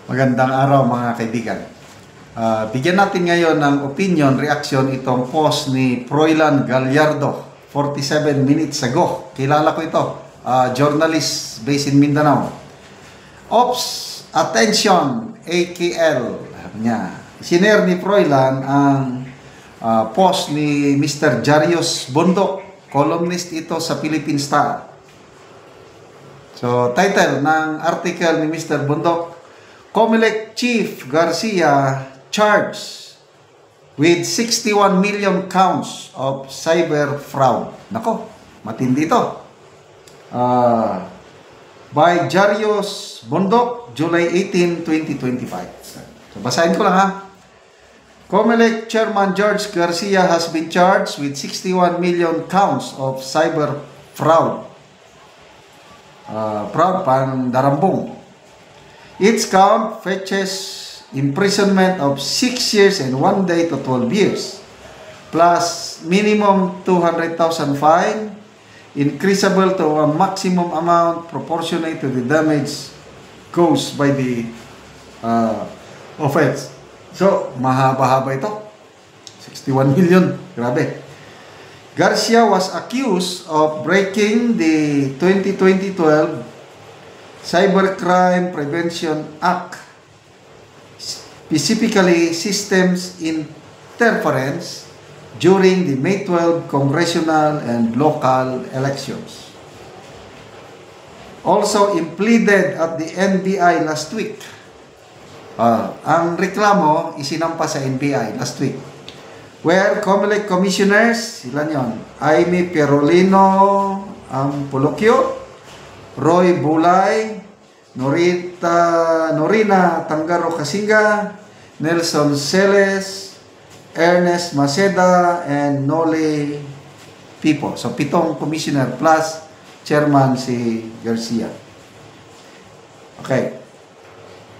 Magandang araw mga kaibigan. Bigyan natin ngayon ng opinion, reaction itong post ni Froilan Gallardo 47 minutes ago. Kilala ko ito, journalist based in Mindanao. Ops, attention, AKL. Sinare ni Froilan ang post ni Mr. Jarius Bondok, columnist ito sa Philippine Star. So, title ng article ni Mr. Bondok, Comelec Chief Garcia charged with 61 million counts of cyber fraud. Nako, matindi ito. By Jarius Bondok, July 18, 2025. So, basahin ko lang ha. Comelec Chairman George Garcia has been charged with 61 million counts of cyber fraud. Fraud pang darambong. Each count fetches imprisonment of 6 years and 1 day to 12 years, plus minimum 200,000 fine, increasable to a maximum amount proportionate to the damage caused by the offense. So, mahaba-haba ito. 61 million. Grabe. Garcia was accused of breaking the 2012 Cybercrime Prevention Act, specifically systems interference during the May 12 congressional and local elections. Also impleaded at the NBI last week. Ang reklamo isinampa sa NBI last week, where Comelec commissioners, sila yon, Aimee Perolino Ampolokyo, Roy Bulay, Norina Tangaro Kasinga, Nelson Celes, Ernest Maceda, and Nole Pipo. So, 7 commissioner plus chairman si Garcia. Okay.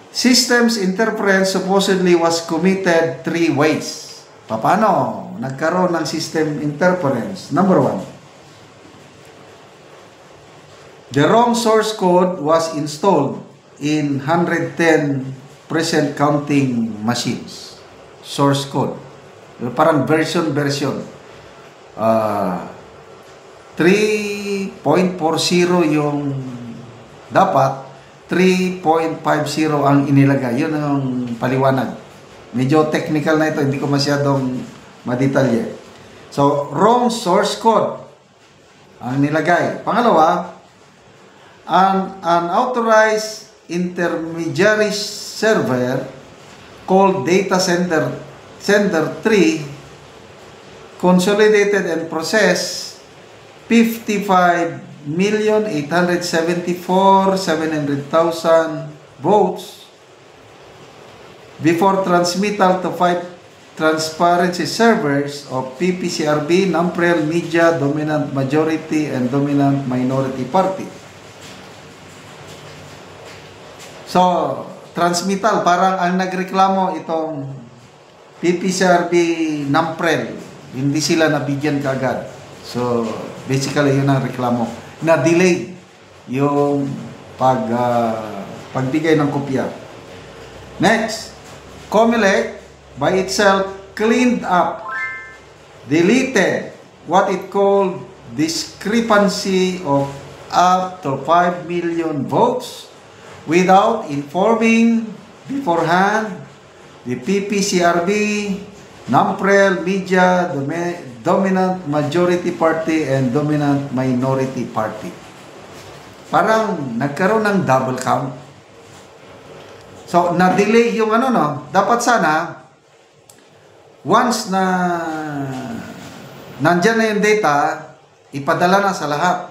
Systems interference supposedly was committed 3 ways. Paano nagkaroon ng system interference? Number 1. The wrong source code was installed in 110 present counting machines. Source code. Parang version. 3.40 yung dapat, 3.50 ang inilagay. Yun ang paliwanag. Medyo technical na ito, hindi ko masyadong madetalye. So, wrong source code ang nilagay. Pangalawa, an unauthorized intermediary server called Data Center 3 consolidated and processed 55,874,700,000 votes before transmittal to 5 transparency servers of PPCRB, NAMPREL, Media, Dominant Majority, and Dominant Minority Party. So, transmittal, parang ang nagreklamo itong PPCRB, NAMPREL, hindi sila nabigyan kaagad. So, basically yun ang reklamo. Na-delay yung pagbigay ng kopya. Next, Comelec by itself cleaned up, deleted what it called discrepancy of up to 5 million votes without informing beforehand the PPCRB, NAMPREL, Media, Dominant Majority Party, and Dominant Minority Party. Parang nagkaroon ng double count. So, na-delay yung dapat sana, once na nandyan na yung data, ipadala na sa lahat.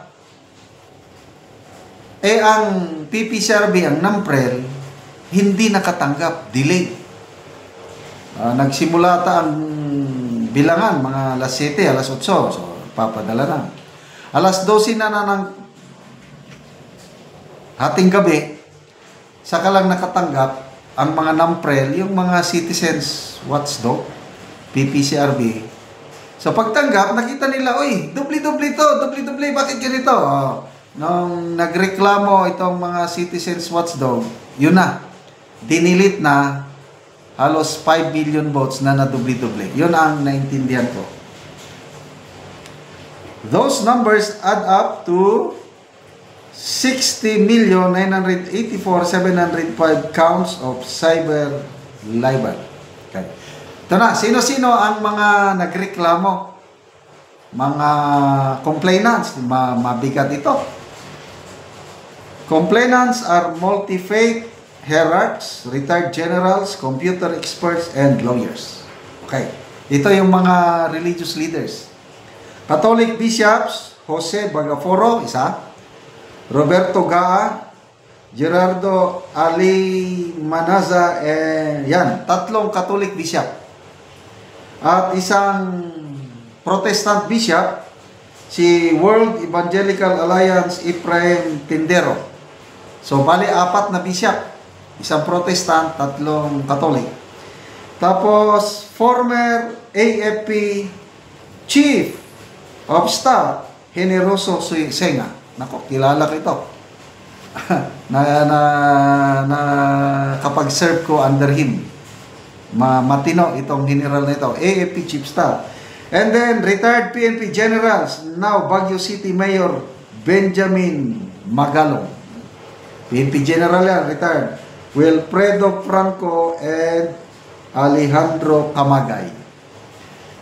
Ang PPCRB, ang NAMPREL, hindi nakatanggap, delay. Nagsimula ang bilangan, mga alas 7, alas 8, so papadala na. Alas 12 na ng hating gabi, saka lang nakatanggap ang mga NAMPREL, yung mga citizens watchdog, PPCRB. So pagtanggap, nakita nila, uy, dubli-dubli to, dubli-dubli, bakit ganito? Nung nagreklamo itong mga citizens watchdog, yun na. dinilit na halos 5 million votes na nadubli-doble. Yun ang naintindihan ko. Those numbers add up to 60,984,705 counts of cyber libel. Okay. Ito na, sino-sino ang mga nagreklamo? Mga complainants, mabigat ito. Complainants are multi-faith hierarchs, retired generals, computer experts, and lawyers. Okay. Ito yung mga religious leaders. Catholic bishops, Jose Bagaforo, isa. Roberto Gaa, Gerardo Ali Manaza, yan, tatlong Catholic bishop. At isang Protestant bishop, si World Evangelical Alliance Ephraim Tindero. So, bali, 4 na bishop. Isang Protestant, tatlong Catholic. Tapos, former AFP Chief of Staff, Generoso Senga. Nako, kilala ko ito. na kapag-serve ko under him. Matino itong general na ito. AFP Chief Staff. And then, retired PNP generals, now Baguio City Mayor Benjamin Magalong. PNP general yan, retired. Wilfredo Franco and Alejandro Camagay.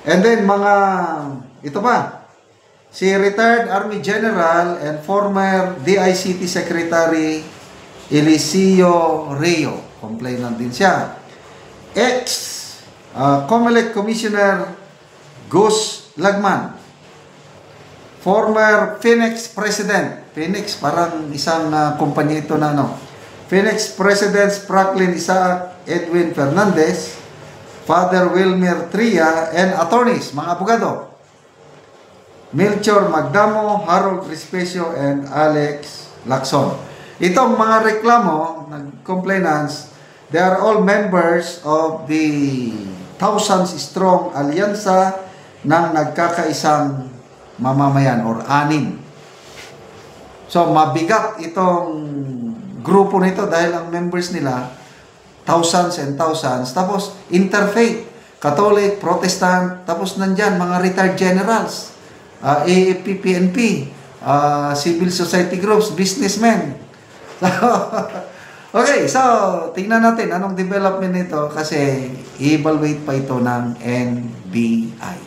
And then, ito pa, si retired Army General and former DICT Secretary Eliseo Reo. Complainant din siya. Comelec Commissioner Gus Lagman. Former Phoenix President. Phoenix, parang isang kumpanya ito na Phoenix Presidents Franklin Isaac Edwin Fernandez, Father Wilmer Tria, and attorneys, mga abogado. Melchor Magdamo, Harold Respecio, and Alex Lacson. Itong mga reklamo, complainants, they are all members of the thousands strong alyansa ng nagkakaisang mamamayan or 6. So, mabigat itong grupo nito dahil ang members nila, thousands and thousands. Tapos, interfaith, Catholic, Protestant, tapos nandyan, mga retired generals. AFP, PNP, civil society groups, businessmen. Okay, so tingnan natin anong development nito kasi i-evaluate pa ito ng NBI.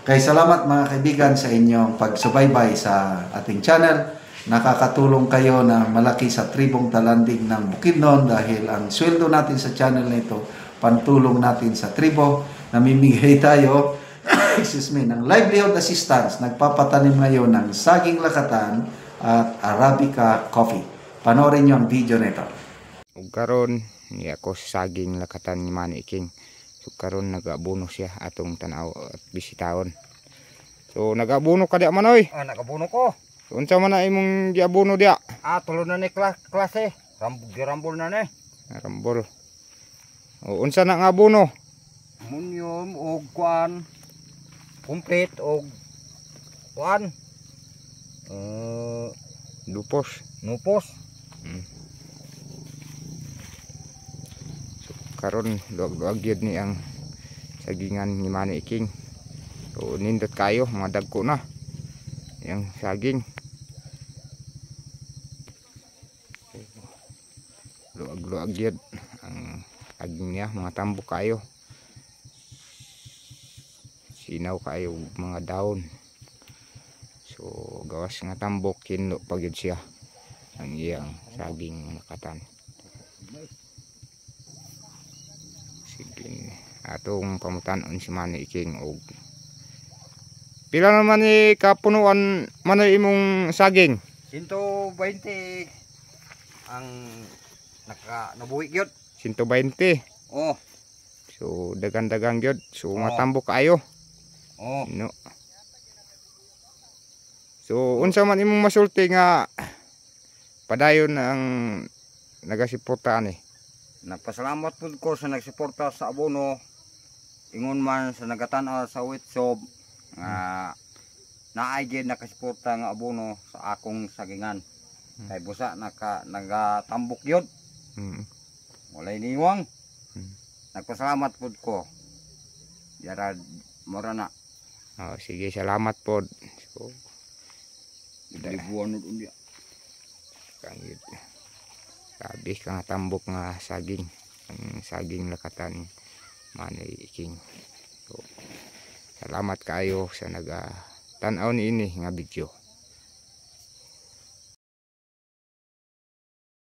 Okay, salamat mga kaibigan sa inyong pagsubaybay sa ating channel. Nakakatulong kayo na malaki sa tribong talanding ng Bukidnon dahil ang sweldo natin sa channel na ito, pantulong natin sa tribo. Namimigay tayo excuse me, ng livelihood assistance. Nagpapatanim ngayon ng saging lakatan at Arabica coffee. Panoorin nyo ang video nito. Ug karon ni ako sa saging lakatan ni Manny King. So karon nagabuno siya atong tanaw at bisitahon. So nagabuno ka di Manoy? Nagabuno ko. So, unsa man na imong giabuno dia? Tulo na ni klase. Rambol na ni. Rambol. O unsa na nga abuno? Munyom og kuan. Complete og kuan. Lupos. Nupos. So, karon luag gyud ni ang sagingan ni Manny King. So nindot kayo mga dagko na. Yang saging. Luag gyud ang aging niya, mga tambok kayo. Sinaw kayo mga daon. So gawas nga tambok kinlo pagyud siya ang iyang saging lakatan. Sige, atong pamutan-on si Manny King og pila naman ni kapunuan man imong saging? 120 ang nabuhi gyud. 120. Oh. So dagan-dagang gyud. So matambok kayo. Oh. No. So unsa man imong masulti nga padayon ang nagasuporta ani? Nagpasalamat pud ko sa nagsuporta sa abono. Ingon man sa nagatan-aw sa Witsob nga naay gyud nakasuporta nga abono sa akong sagingan. Kay busa nagatambok gyud. walay niwang. Hmm. Nagpasalamat pud ko. Yara mora na. Oh, sige, salamat po. So, Libuan unya. kangit. Sabi ka nga tambok nga saging. Ang saging lakatan Manay Iking. So, salamat kayo sa naga tanaw ni ini nga video.